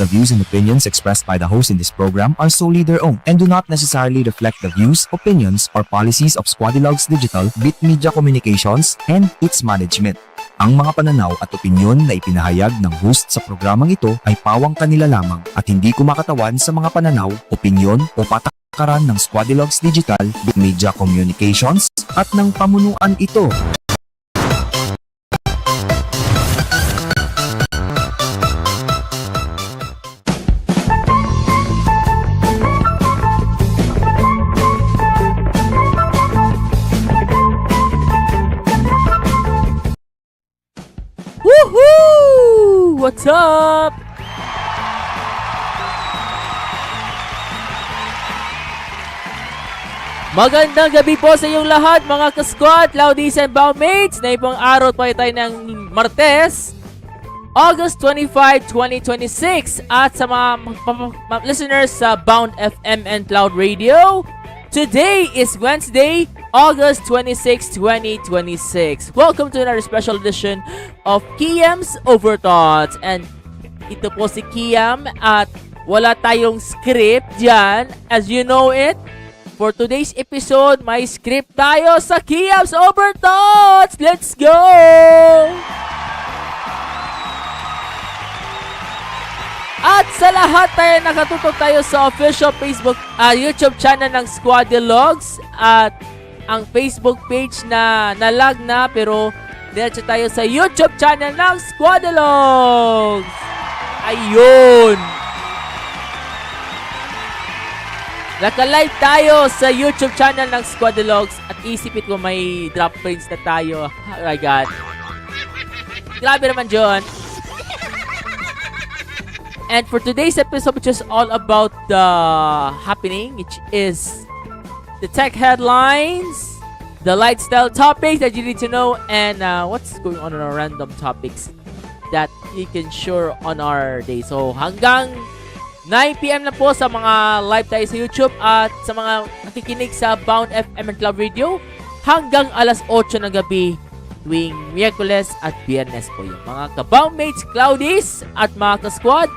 The views and opinions expressed by the host in this program are solely their own and do not necessarily reflect the views, opinions, or policies of SquadiLogues Digital, Bit Media Communications, and its management. Ang mga pananaw at opinyon na ipinahayag ng host sa programang ito ay pawang kanila lamang at hindi kumakatawan sa mga pananaw, opinyon o patakaran ng SquadiLogues Digital, Bit Media Communications at ng pamunuan ito. Woohoo! What's up? Magandang gabi po sa inyong lahat mga ka-squad, Laudies and Boundmates. Na ibang araw pa tayo ng Martes, August 25, 2026. At sa mga listeners sa Bound FM and Cloud Radio, today is Wednesday, August 26, 2026. Welcome to another special edition of Kiam's Overthoughts. And ito po si Kiam at wala tayong script dyan. As you know it, for today's episode, may script tayo sa Kiam's Overthoughts. Let's go! At sa lahat tayo nakatutok tayo sa official Facebook, YouTube channel ng SquadiLogues at ang Facebook page na nalag na pero diretso tayo sa YouTube channel ng SquadiLogues. Ayun! Naka-live tayo sa YouTube channel ng SquadiLogues at isipin ko may drop prints na tayo. Oh my God. Grabe naman dyan. And for today's episode, which is all about the happening, which is the tech headlines, the lifestyle topics that you need to know, and what's going on in our random topics that you can share on our day. So hanggang 9 PM na po sa mga live tayo sa YouTube at sa mga nakikinig sa Bound FM and Club Radio hanggang alas 8 ng gabi tuwing Miyerkules at Biyernes po yung mga ka-Boundmates, Cloudies at mga ka-squad.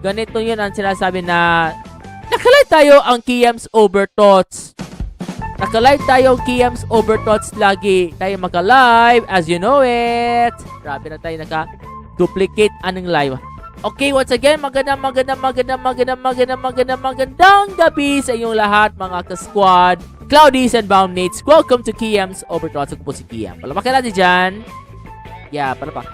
Ganito yun ang sinasabi na nakalive tayo ang Kiam's Overthoughts. Nakalive tayo ang Kiam's Overthoughts. Lagi tayo maka-live as you know it. Grabe na tayo naka-duplicate anong live. Okay, once again, magandang gabi sa inyong lahat mga ka-squad, Cloudies and Boundmates. Welcome to Kiam's Overthoughts. Ako po si Kiam. Palapakin natin dyan. Yeah, palapak.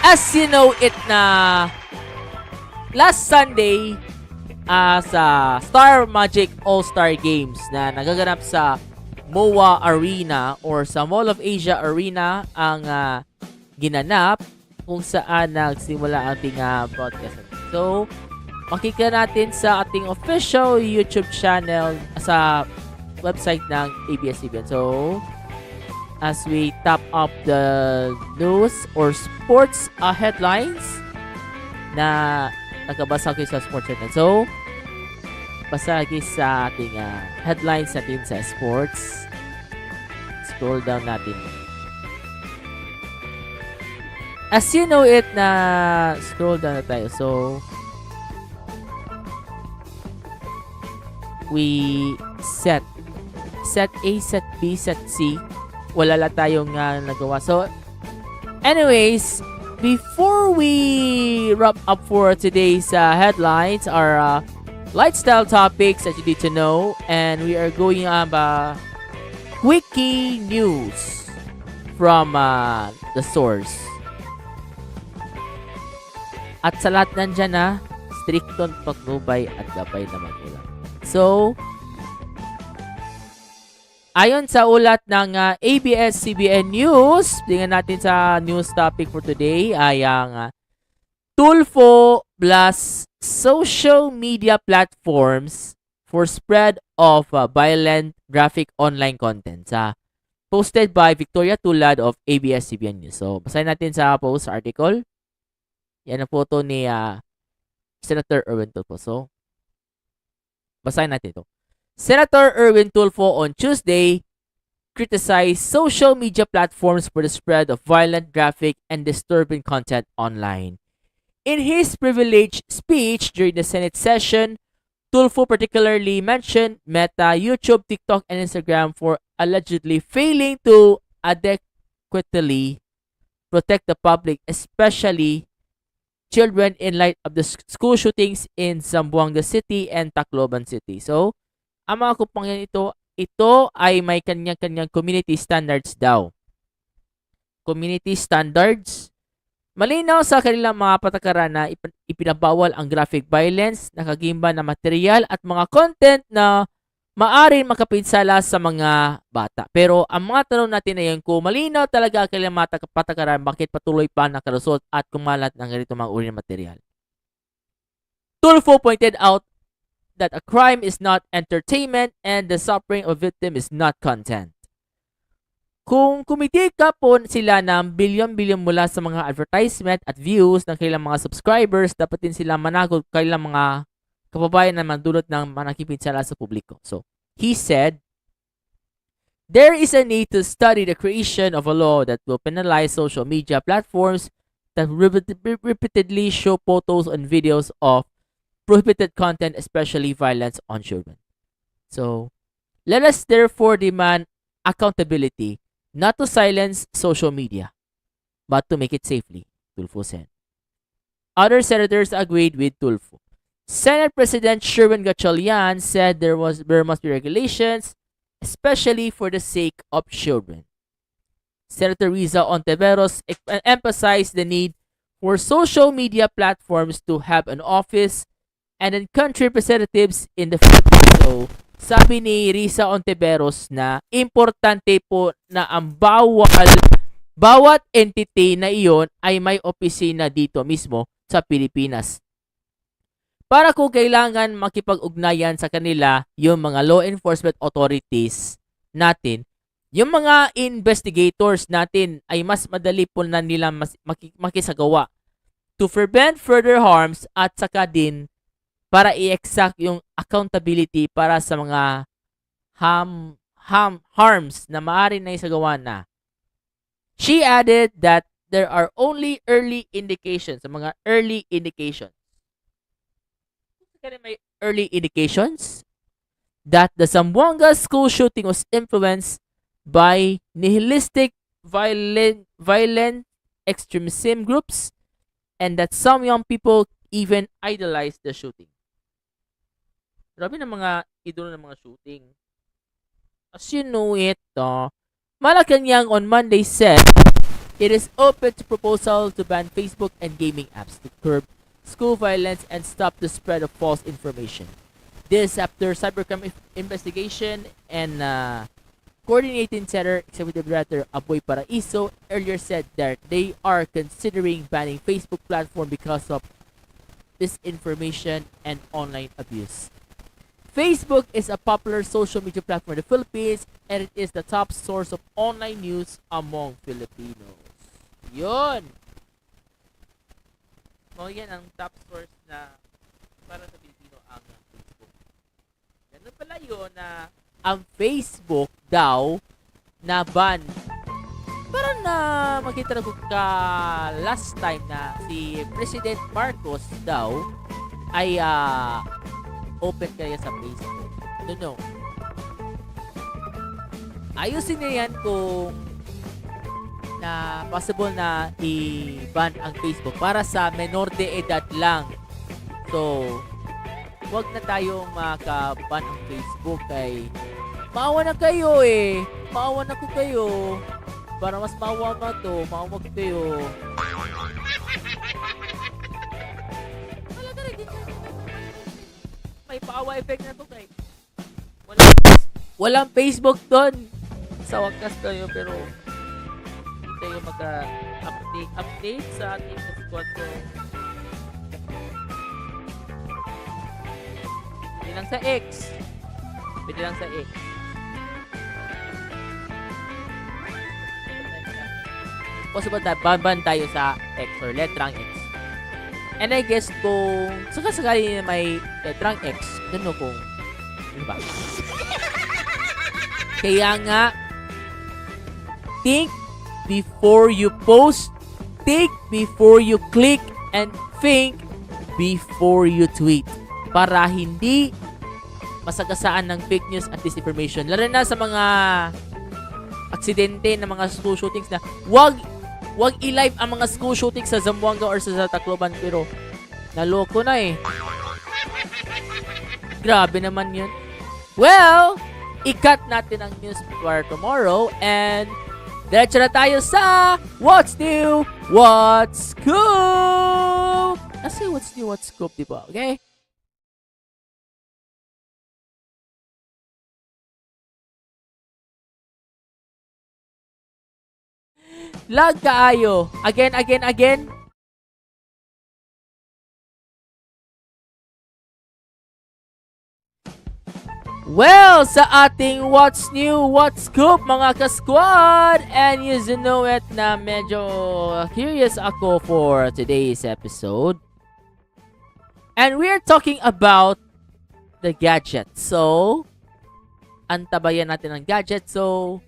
As you know it na last Sunday sa Star Magic All-Star Games na nagaganap sa MOA Arena or sa Mall of Asia Arena ang ginanap kung saan nagsimula ating broadcast. So, makikita natin sa ating official YouTube channel sa website ng ABS-CBN. So, as we top up the news or sports headlines na nakabasa ko sa sports headlines. So, basa lagi sa ating headlines natin sa sports. Scroll down natin. As you know it na scroll down na tayo. So, we set A, set B, set C. Wala lang tayong nagawa. So, anyways, before we wrap up for today's headlines, our lifestyle topics that you need to know, and we are going quickie news from the source. At sa lahat nandyan stricton pagnubay at gabay na magulang. So, ayon sa ulat ng ABS-CBN News, tingnan natin sa news topic for today ay ang Tulfo plus social media platforms for spread of violent graphic online content. Posted by Victoria Tulad of ABS-CBN News. So, basahin natin sa post article. Yan ang photo ni Senator Erwin Tulfo. So, basahin natin ito. Senator Erwin Tulfo on Tuesday criticized social media platforms for the spread of violent, graphic, and disturbing content online. In his privileged speech during the Senate session, Tulfo particularly mentioned Meta, YouTube, TikTok, and Instagram for allegedly failing to adequately protect the public, especially children, in light of the school shootings in Zamboanga City and Tacloban City. So, ang mga kupangyan ito ay may kanyang-kanyang community standards daw. Community standards. Malinaw sa kanilang mga patakaran na ipinabawal ang graphic violence, nakagimba na material at mga content na maaring makapinsala sa mga bata. Pero ang mga tanong natin ay kung malinaw talaga ang kanilang mga patakaran, bakit patuloy pa nakalusot at kumalat ng ganito mga uri ng material. Tulfo pointed out that a crime is not entertainment and the suffering of a victim is not content. Kung kumitika po sila ng bilyon-bilyon mula sa mga advertisement at views ng kailang mga subscribers, dapat din sila managod kailang mga kababayan na mandulot ng manakipinsala sa publiko. So, he said, there is a need to study the creation of a law that will penalize social media platforms that repeatedly show photos and videos of prohibited content, especially violence on children. So, let us therefore demand accountability, not to silence social media, but to make it safely, Tulfo said. Other senators agreed with Tulfo. Senate President Sherwin Gatchalian said there must be regulations, especially for the sake of children. Senator Riza Ontiveros emphasized the need for social media platforms to have an office and country representatives in the Philippines. So, sabi ni Riza Ontiveros na importante po na ang bawat entity na iyon ay may opisina dito mismo sa Pilipinas. Para kung kailangan makipag-ugnayan sa kanila yung mga law enforcement authorities natin, yung mga investigators natin ay mas madali po na nila makisagawa to prevent further harms at saka din para i-exact yung accountability para sa mga harms na maaari na isagawa na. She added that there are only early indications, mga early indications. May early indications that the Zamboanga school shooting was influenced by nihilistic violent extremism groups and that some young people even idolized the shooting. Grabe na mga idolo ng mga shooting. As you know it, Malacanang on Monday said it is open to proposal to ban Facebook and gaming apps to curb school violence and stop the spread of false information. This after cybercrime investigation and coordinating center executive director Aboy Paraiso earlier said that they are considering banning Facebook platform because of disinformation and online abuse. Facebook is a popular social media platform in the Philippines and it is the top source of online news among Filipinos. Yun! Yan ang top source na para sa Pilipino ang Facebook. Ganun pala yun na ang Facebook daw na ban. Parang na makita na ko ka last time na si President Marcos daw ay open kaya sa Facebook. Don't know. Ayusin niya yan kung na possible na i-ban ang Facebook para sa menor de edad lang. So, wag na tayong maka-ban ng Facebook kay maawa na kayo eh. Maawa na ko kayo. Para mas maawa mo to, maawa ko kayo. May paawa effect na to kay walang Facebook doon sa wakas kayo pero tayo update sa ating squad ko. Pwede lang sa X. Pwede lang sa X. Possible na ban tayo sa X or letrang X. And I guess kung sakasakali may letrang X, don't know kung ano ba. Kaya nga think before you post, think before you click, and think before you tweet. Para hindi masagasaan ng fake news at disinformation. Lalo na sa mga aksidente ng mga school shootings na wag i-live ang mga school shootings sa Zamboanga or sa Tacloban, pero naloko na eh. Grabe naman yun. Well, i-cut natin ang news for tomorrow and diretso na tayo sa What's New, What's Scoop! Kasi What's New, What's Scoop, diba? Okay? Lag kaayo. Again. Well, sa ating What's New, What's Scoop, mga ka-squad, and you know it na medyo curious ako for today's episode. And we're talking about the gadget. So, antabayan natin ang gadget. So,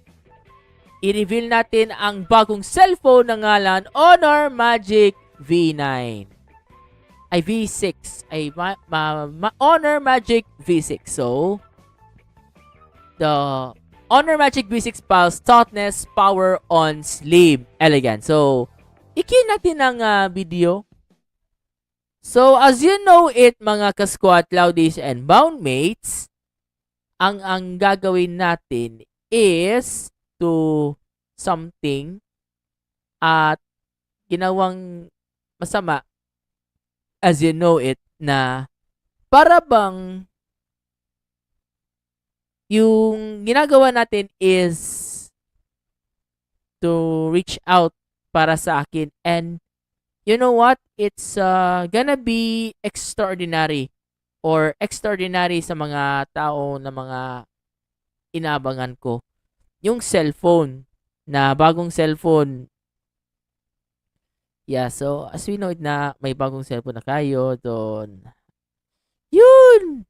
i-reveal natin ang bagong cellphone na ngalan Honor Magic V9. Ay, V6. Ay, Honor Magic V6. So, the Honor Magic V6 Pulse Tautness Power on Slim Elegant. So, i-cue natin ang video. So, as you know it, mga ka-squad, cloudies, and boundmates, ang gagawin natin is to something at ginawang masama, as you know it, na para bang yung ginagawa natin is to reach out para sa akin, and you know what? It's gonna be extraordinary or extraordinary sa mga tao na mga inabangan ko. Yung cellphone, na bagong cellphone. Yeah, so as we know it na may bagong cellphone na kayo doon. Yun!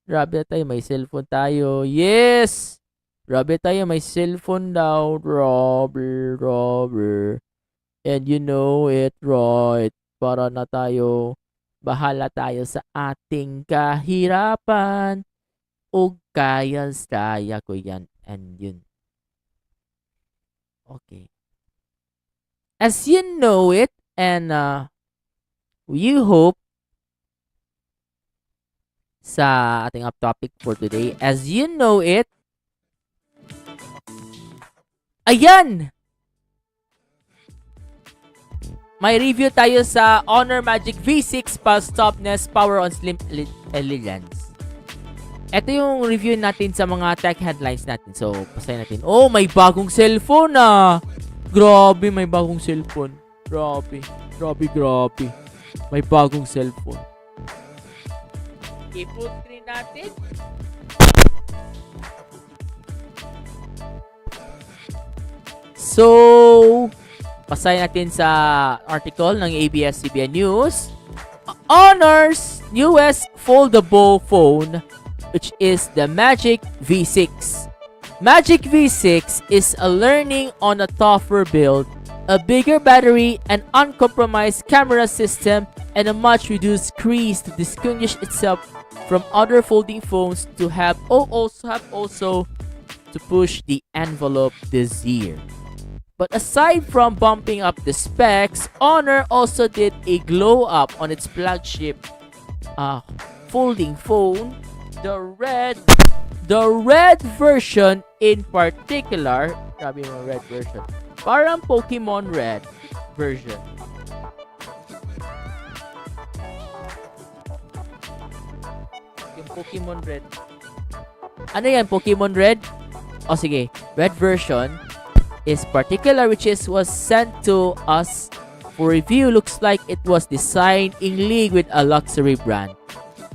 Grabe tayo, may cellphone tayo. Yes! Grabe tayo, may cellphone daw. Robber. And you know it, right? Para na tayo, bahala tayo sa ating kahirapan. O kaya ko yan. And yun. Okay. As you know it, and you hope sa ating up topic for today, as you know it, ayan! May review tayo sa Honor Magic V6 Pulse Tautness Power on Slim Elegance. Ito yung review natin sa mga tech headlines natin. So, pasayin natin. Oh, may bagong cellphone ah! Grabe, may bagong cellphone. Grabe. May bagong cellphone. I-full screen natin. So, pasayin natin sa article ng ABS-CBN News. Honor's newest foldable phone, which is the Magic V6. Magic V6 is a learning on a tougher build, a bigger battery, an uncompromised camera system, and a much reduced crease to distinguish itself from other folding phones to have also to push the envelope this year. But aside from bumping up the specs, Honor also did a glow up on its flagship folding phone, the red version in particular. Grabe yung red version. Parang Pokemon Red version. Yung Pokemon Red. Ano yan? Pokemon Red? O sige, red version is particular, which was sent to us for review. Looks like it was designed in league with a luxury brand.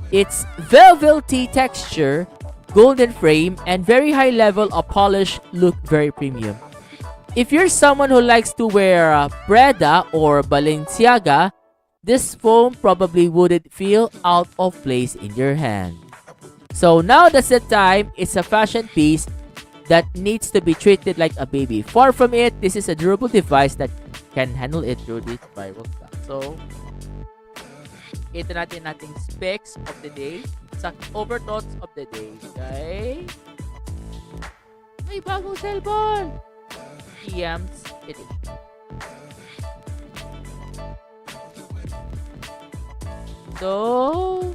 Its velvety texture, golden frame, and very high level of polish look very premium. If you're someone who likes to wear Prada or Balenciaga, this phone probably wouldn't feel out of place in your hand. So now that's the time. It's a fashion piece. that needs to be treated like a baby. Far from it, this is a durable device that can handle it through this viral stuff. So, ito nating specs of the day sa overthoughts of the day. Okay? May bagong cellphone! Kiam's edition. So,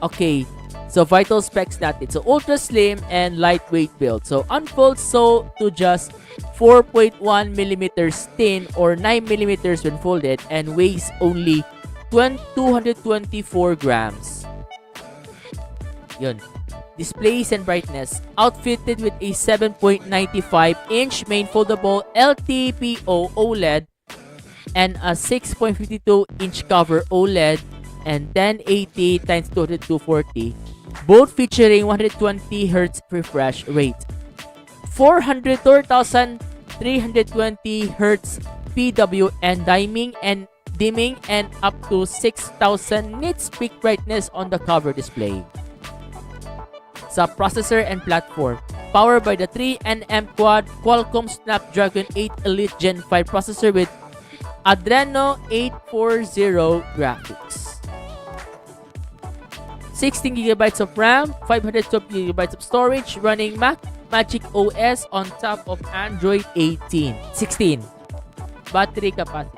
okay. So, vital specs natin. So, ultra slim and lightweight build. So, unfolds so to just 4.1 millimeters thin or 9 millimeters when folded and weighs only 224 grams. Yun. Displays and brightness. Outfitted with a 7.95-inch main foldable LTPO OLED and a 6.52-inch cover OLED and 1080 x 240, both featuring 120 Hz refresh rate, 4,320 Hz PWM dimming and up to 6,000 nits peak brightness on the cover display. Sa processor and platform, powered by the 3nm quad Qualcomm Snapdragon 8 Elite Gen 5 processor with Adreno 840 graphics. 16GB of RAM, 512GB of storage, running Magic OS on top of Android 16. Battery capacity.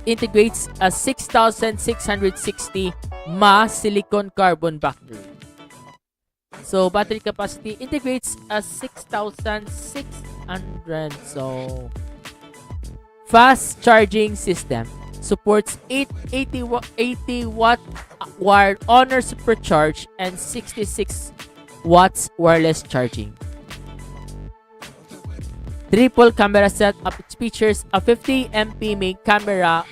Integrates a 6,660 mAh silicon carbon battery. So, battery capacity integrates a 6,600. So, fast charging system. Supports 80 watt wired Honor Supercharge and 66 watts wireless charging. Triple camera setup. It features a 50MP main camera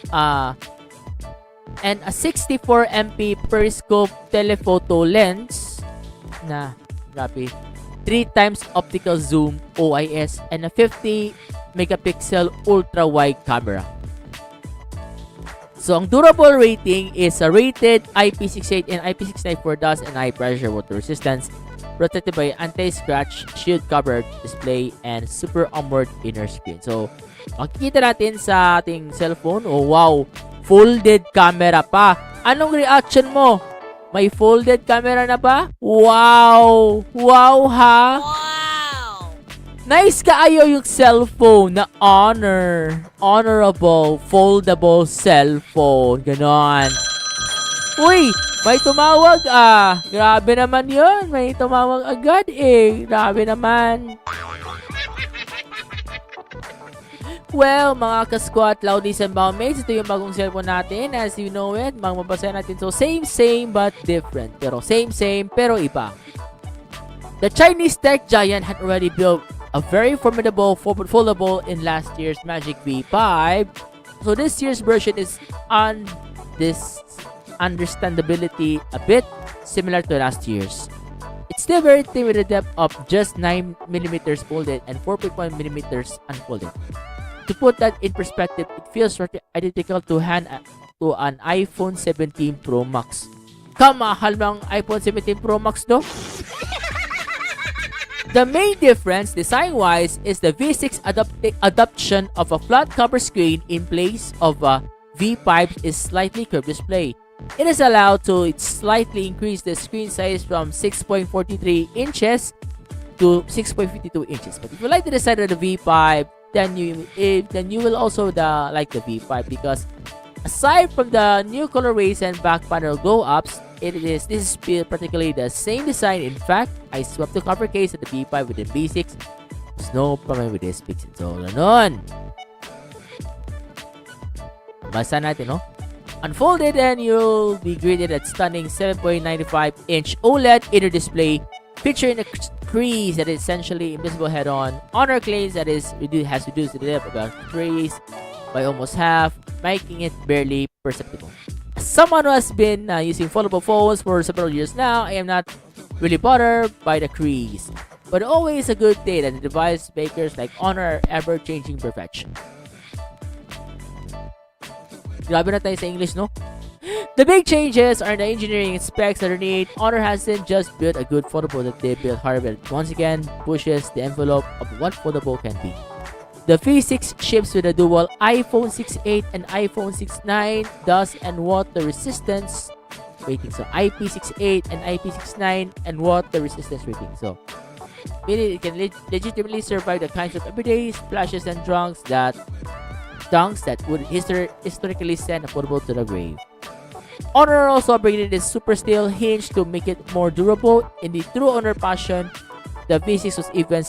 and a 64MP periscope telephoto lens na grabe 3 times optical zoom OIS and a 50 megapixel ultra wide camera. So ang durable rating is a rated IP68 and IP69 for dust and high pressure water resistance, protected by anti-scratch shield covered display and super AMOLED inner screen. So makikita natin sa ating cellphone, oh wow, folded camera pa. Anong reaction mo? May folded camera na ba? Wow! Wow ha? Wow! Nice kaayo yung cellphone na honorable, foldable cellphone. Ganon. Uy! May tumawag ah. Grabe naman yun. May tumawag agad eh. Grabe naman. Well, mga ka-squad, Loudlies and Boundmates, ito yung bagong cellphone natin. As you know it, mababasa natin. So, same but different. Pero same pero iba. The Chinese tech giant had already built a very formidable foldable in last year's Magic V5. So, this year's version is on this understandability a bit similar to last year's. It's still very thin with a depth of just 9mm folded and 4.1mm unfolded. To put that in perspective, it feels identical to an iPhone 17 Pro Max. Kamahal ng iPhone 17 Pro Max, no? The main difference, design-wise, is the V6 adoption of a flat cover screen in place of a V5's slightly curved display. It is allowed to slightly increase the screen size from 6.43 inches to 6.52 inches. But if you like the design of the V5, then you will also like the V5, because aside from the new colorways and back panel glow-ups, this is particularly the same design. In fact, I swapped the cover case of the V5 with the V6. There's no problem with this pixel. So, ganon. Basta natin, no? Unfolded, and you'll be greeted at stunning 7.95-inch OLED inner display, featuring a crease that is essentially invisible head-on. Honor claims that has reduced the depth of the crease by almost half, making it barely perceptible. As someone who has been using foldable phones for several years now, I am not really bothered by the crease, but always a good day that the device makers like Honor are ever-changing perfection. Grabe na tayo sa English, no? The big changes are the engineering specs underneath. Honor hasn't just built a good foldable that they built hardware that once again pushes the envelope of what foldable can be. The V6 ships with a dual iPhone 6.8 and iPhone 6.9 dust and water resistance rating. So IP68 and IP69 and water resistance rating. So meaning it can legitimately survive the kinds of everyday splashes and dunks that would historically send a foldable to the grave. Honor also upgraded its super steel hinge to make it more durable. In the true Honor fashion, the V6 was even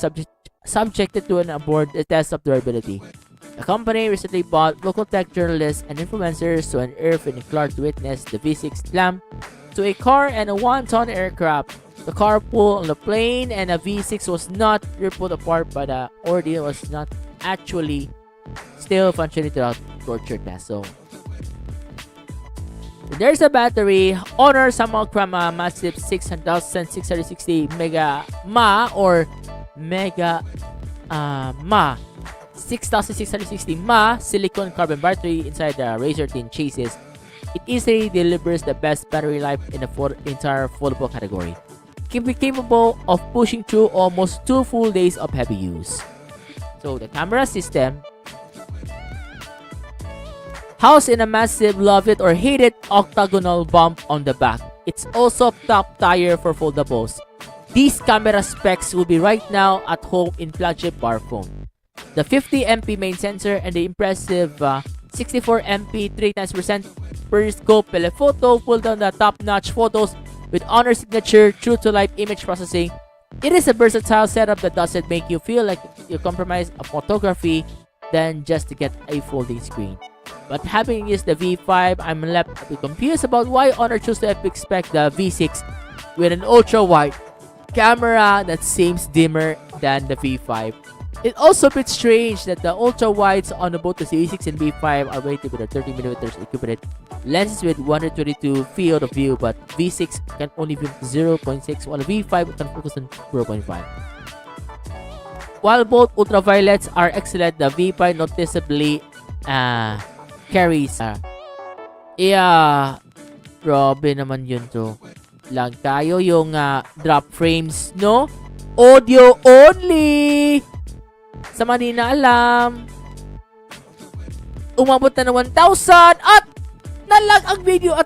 subjected to an onboard test of durability. The company recently bought local tech journalists and influencers to unearth and declare to witness the V6 clamp to a car and a 1-ton aircraft. The car pulled on the plane and a V6 was not ripped apart, but the ordeal was not actually still functioning throughout torture test. So there's a battery. Honor somehow cram a massive 6,660 mega mAh or mega mAh 6,660 mAh silicon carbon battery inside the razor thin chassis. It easily delivers the best battery life in the entire foldable category, capable of pushing through almost 2 full days of heavy use. So the camera system, housed in a massive love it or hate it octagonal bump on the back. It's also top tier for foldables. These camera specs will be right now at home in flagship bar phone. The 50MP main sensor and the impressive 64MP 3x% per scope telephoto pull down the top-notch photos with Honor signature true-to-life image processing. It is a versatile setup that doesn't make you feel like you compromise a photography than just to get a folding screen. But having used the V5, I'm left a bit confused about why Honor chose to expect the V6 with an ultra-wide camera that seems dimmer than the V5. It's also a bit strange that the ultra-wides on both the V6 and V5 are rated with a 30mm equivalent lenses with 122 field of view, but V6 can only view 0.6 while V5 can focus on 0.5. While both ultraviolets are excellent, the V5 noticeably carries grabe naman yun to. Lang tayo yung drop frames, no? Audio only! Sa mga di na alam, umabot na ng 1,000 at nalag ang video at